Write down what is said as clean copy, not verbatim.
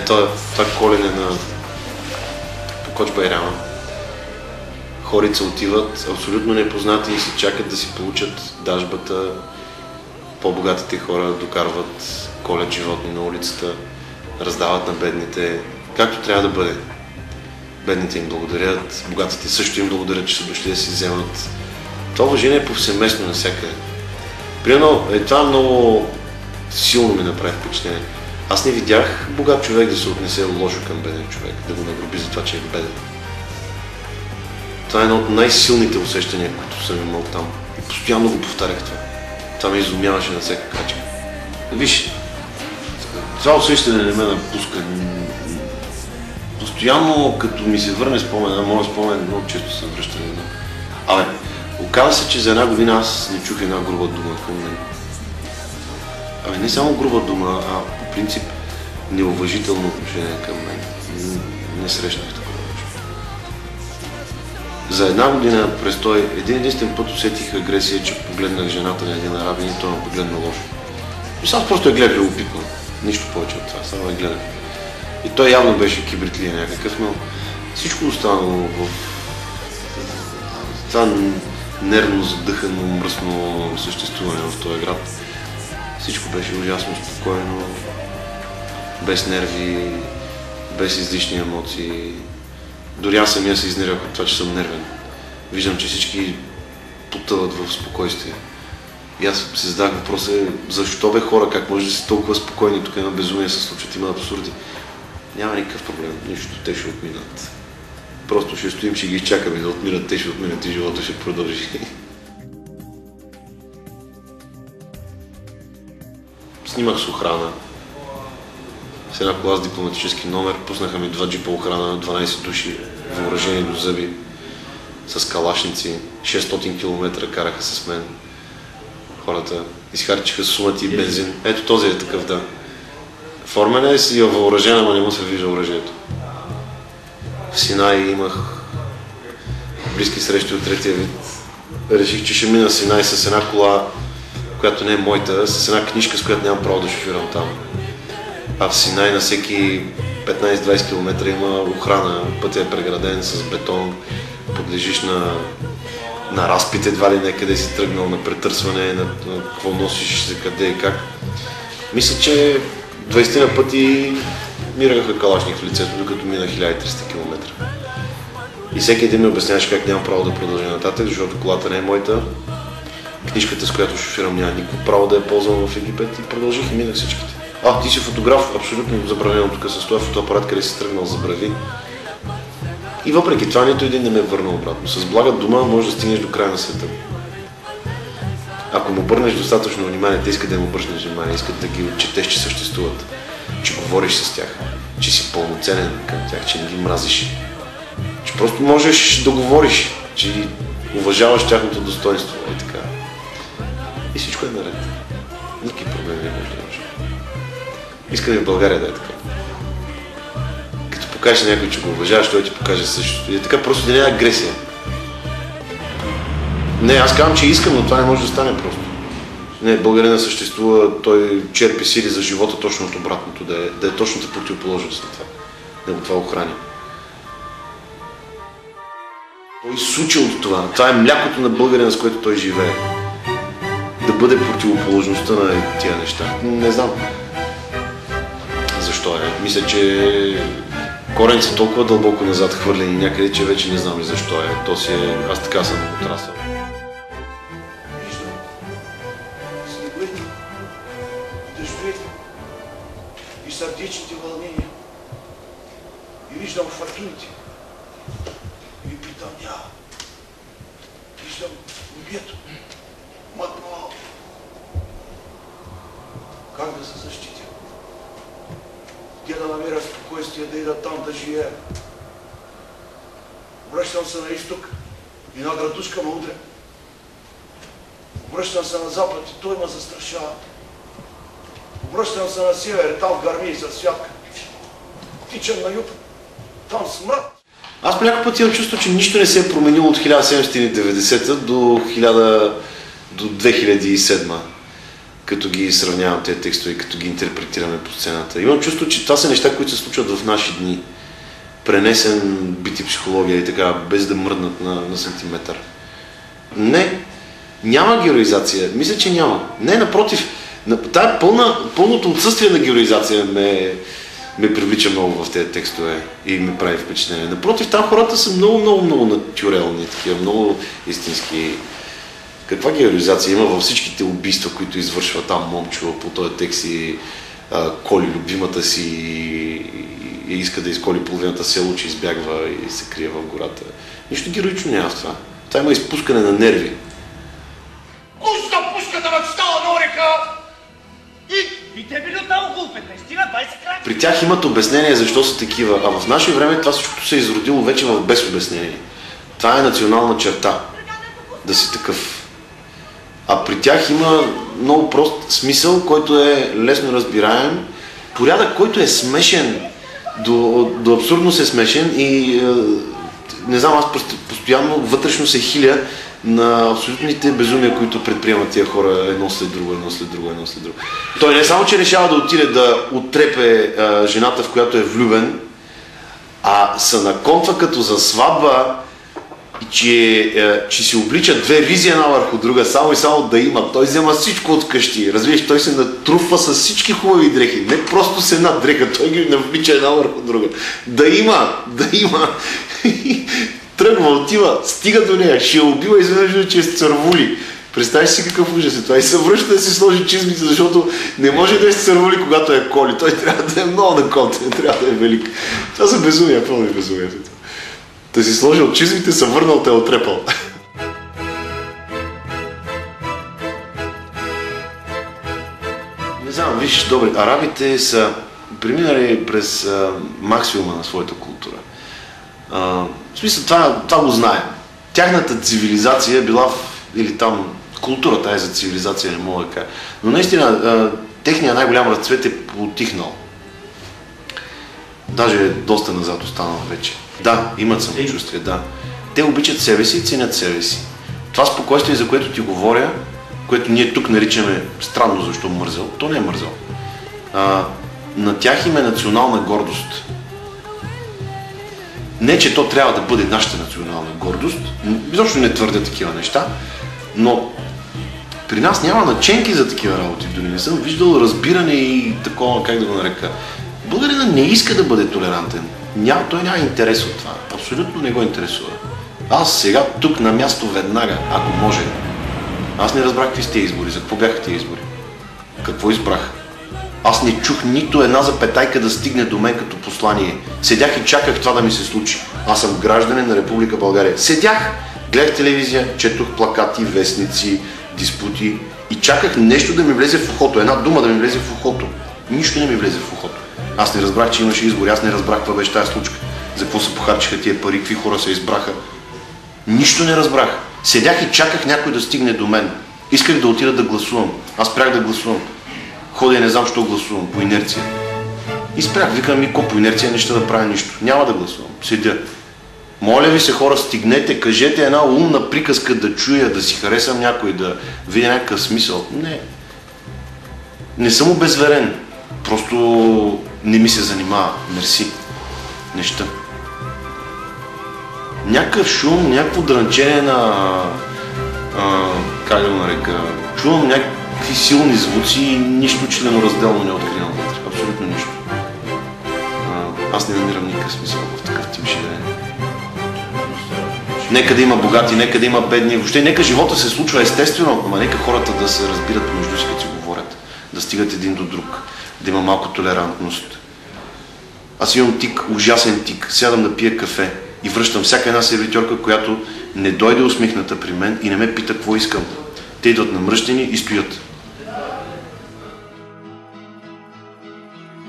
Това колене на Коч Байрама. Хорица отиват абсолютно непознати и се чакат да си получат дажбата. По-богатите хора докарват, колят животни на улицата, раздават на бедните, както трябва да бъде. Бедните им благодарят, богатите също им благодарят, че са дошли да си вземат. Това уважение е повсеместно навсякъде. Примерно, това много силно ми направи впечатление. Аз не видях богат човек да се отнесе лошо към беден човек, да го нагруби за това, че е беден. Това е едно от най-силните усещания, които съм имал там. И постоянно го повтарях това. Това ме изумяваше на всяка крачка. Виж, това усещане не ме напуска. Постоянно, като ми се върне спомена, моят спомен много често се връща. Оказа се, че за една година аз не чух една груба дума към мен. Не само груба дума, а по принцип неуважително отношение към мен. Не срещнах такова нещо. За една година престой, един-единствен път усетих агресия, че погледнах жената на един арабин и той ме погледна лошо. И аз просто я гледах любопитно. Нищо повече от това, само я гледах. И той явно беше кибритлия някакъв, но всичко останало в това нервно задъхано, мръсно съществуване в този град. Всичко беше ужасно спокойно, без нерви, без излишни емоции. Дори аз самия се изнервях от това, че съм нервен. Виждам, че всички потъват в спокойствие. И аз се задах въпроса, защо бе хора, как може да си толкова спокойни, тук има безумие се случват, има абсурди. Няма никакъв проблем, нищо, те ще отминат. Просто ще стоим, ще ги изчакаме да отминат, те ще отминат и живота ще продължи. Снимах с охрана. С една кола с дипломатически номер, пуснаха ми 2 джипа охрана, 12 души, въоръжени до зъби, с калашници, 600 км караха с мен. Хората изхарчиха сумата и бензин. Ето този е такъв, да. Формен е си въоръжен, ама не му се вижда оръжието. В Синай имах близки срещи от третия вид. Реших, че ще мина в Синай с една кола, която не е моята, с една книжка, с която нямам право да шофирам там. А в Синай на всеки 15-20 км има охрана, пътя е преграден с бетон, подлежиш на разпит, едва ли някъде си тръгнал, на претърсване, на какво носиш, за къде и как. Мисля, че 20 на пъти мираха калашник в лицето, докато мина 1300 км. И всеки един ми обясняваше как нямам право да продължа нататък, защото колата не е моята. Книжката, с която шофирам, няма никакво право да я ползвам в Египет и продължих и минах всичките. Ти си фотограф, абсолютно забранено тук с този фотоапарат, къде си тръгнал, забрави. И въпреки това нито един не ме е върнал обратно. С блага дума можеш да стигнеш до края на света. Ако му обърнеш достатъчно внимание, те искат да му обръщаш внимание, искат да ги отчетеш, че съществуват, че говориш с тях, че си пълноценен към тях, че не ги мразиш, че просто можеш да говориш, че уважаваш тяхното достоинство и така. И всичко е наред. Никакви проблеми не може да имаш. Искам и в България да е така. Като покажеш на някой, че го уважаваш, той ти покаже същото. И е така, просто да не е агресия. Не, аз казвам, че искам, но това не може да стане просто. Не, българина съществува, той черпи сили за живота точно от обратното, да е точната противоположност на това. Да го това охрани. Той се учи от това. Това е млякото на българина, с което той живее. Да бъде противоположността на тия неща. Не знам защо е. Мисля, че корен са толкова дълбоко назад хвърлени някъде, че вече не знам и защо е. То си е... Аз така съм отрасъл. Виждам снеговете, дъждовете и сърдечните вълнения. И виждам фортуните. И ви питам, виждам небето, мътно. Как да се защитя? Где да намеря спокойствие да ида там да живея? Обръщам се на изток и една градушка ме удря. Обръщам се на запад и той ме застрашава. Обръщам се на север, там гърми за святка. Тичам на юг, там смрад. Аз по някакъв път имам чувство, че нищо не се е променило от 1790 до 2007. като ги сравнявам тези текстове, като ги интерпретираме по сцената. Имам чувство, че това са неща, които се случват в наши дни. Пренесен бити психология и така, без да мръднат на сантиметър. Не, няма героизация. Мисля, че няма. Не, напротив, тая пълното отсъствие на героизация ме привлича много в тези текстове и ми прави впечатление. Напротив, там хората са много натюрелни, такива, много истински. Каква героизация има във всичките убийства, които извършва там Момчо по този текст и коли любимата си и иска да изколи половината село, че избягва и се крие в гората. Нищо героично няма в това. Това има изпускане на нерви. Пуска пуската на стала Норика! И те били оттам около 15 на 20 крачки. При тях имат обяснение защо са такива, а в наше време това всичко се е изродило вече в без обяснение. Това е национална черта, да си такъв. А при тях има много прост смисъл, който е лесно разбираем, порядък, който е смешен, до абсурдност е смешен и не знам, аз постоянно вътрешно се хиля на абсолютните безумия, които предприемат тия хора едно след друго. Той не само, че решава да отиде да оттрепе жената, в която е влюбен, а се наконфа като за сватба, че си облича две ризи една върху друга, само и само да има. Той взема всичко от къщи. Разбираш, той се натруфва с всички хубави дрехи. Не просто с една дреха, той ги навлича една върху друга. Да има. Тръгва, отива, стига до нея, ще я убива изведнъж, че е с цървули. Представиш си какъв ужас е това. И се връща да си сложи чизмите, защото не може да е с цървули, когато е коли. Той трябва да е много наконтен, трябва да е велик. Това са безумия, пълни безумия. Да си сложил чизмите, се върнал, те отрепал. Не знам, виж, добре, арабите са преминали през максимума на своята култура. В смисъл, това го знаем. Тяхната цивилизация била, или там културата е за цивилизация, не мога да кажа. Но наистина, техният най-голям разцвет е потихнал. Даже доста назад останал вече. Да, имат самочувствие, да. Те обичат себе си и ценят себе си. Това спокойствие, за което ти говоря, което ние тук наричаме странно защо мързел, то не е мързел. На тях им е национална гордост. Не, че то трябва да бъде нашата национална гордост, изобщо не твърдя такива неща, но при нас няма наченки за такива работи. Дори не съм виждал разбиране и такова, как да го нарека. Българина не иска да бъде толерантен. Той няма интерес от това. Абсолютно не го интересува. Аз сега тук на място веднага, ако може. Аз не разбрах какви сте избори. За какво бяха тези избори? Какво избрах? Аз не чух нито една запетайка да стигне до мен като послание. Седях и чаках това да ми се случи. Аз съм гражданин на Република България. Седях, гледах телевизия, четох плакати, вестници, диспути и чаках нещо да ми влезе в ухото. Една дума да ми влезе в ухото. Нищо не ми влезе в ухото. Аз не разбрах, че имаше избори, аз не разбрах каква беше тази случка. За какво се похарчиха тия пари, какви хора се избраха. Нищо не разбрах. Седях и чаках някой да стигне до мен. Исках да отида да гласувам. Аз спрях да гласувам. Ходя и не знам, що гласувам, по инерция. И спрях, викам, по инерция не ще да правя нищо. Няма да гласувам. Седя. Моля ви се, хора, стигнете, кажете една умна приказка да чуя, да си харесам някой, да видя някакъв смисъл. Не. Не съм обезверен. Просто не ми се занимава. Мерси. Неща. Някакъв шум, някакво дрънчение на... как да го нарека? Чувам някакви силни звуци и нищо членоразделно не откривам вътре. Абсолютно нищо. Аз не намирам никакъв смисъл в такъв тип живеене. Нека да има богати, нека да има бедни. Въобще нека живота се случва естествено, ама нека хората да се разбират помежду си, като си говорят. Да стигат един до друг. Да има малко толерантност. Аз имам тик, ужасен тик. Сядам да пия кафе и връщам всяка една сервитьорка, която не дойде усмихната при мен и не ме пита какво искам. Те идват намръщени и стоят.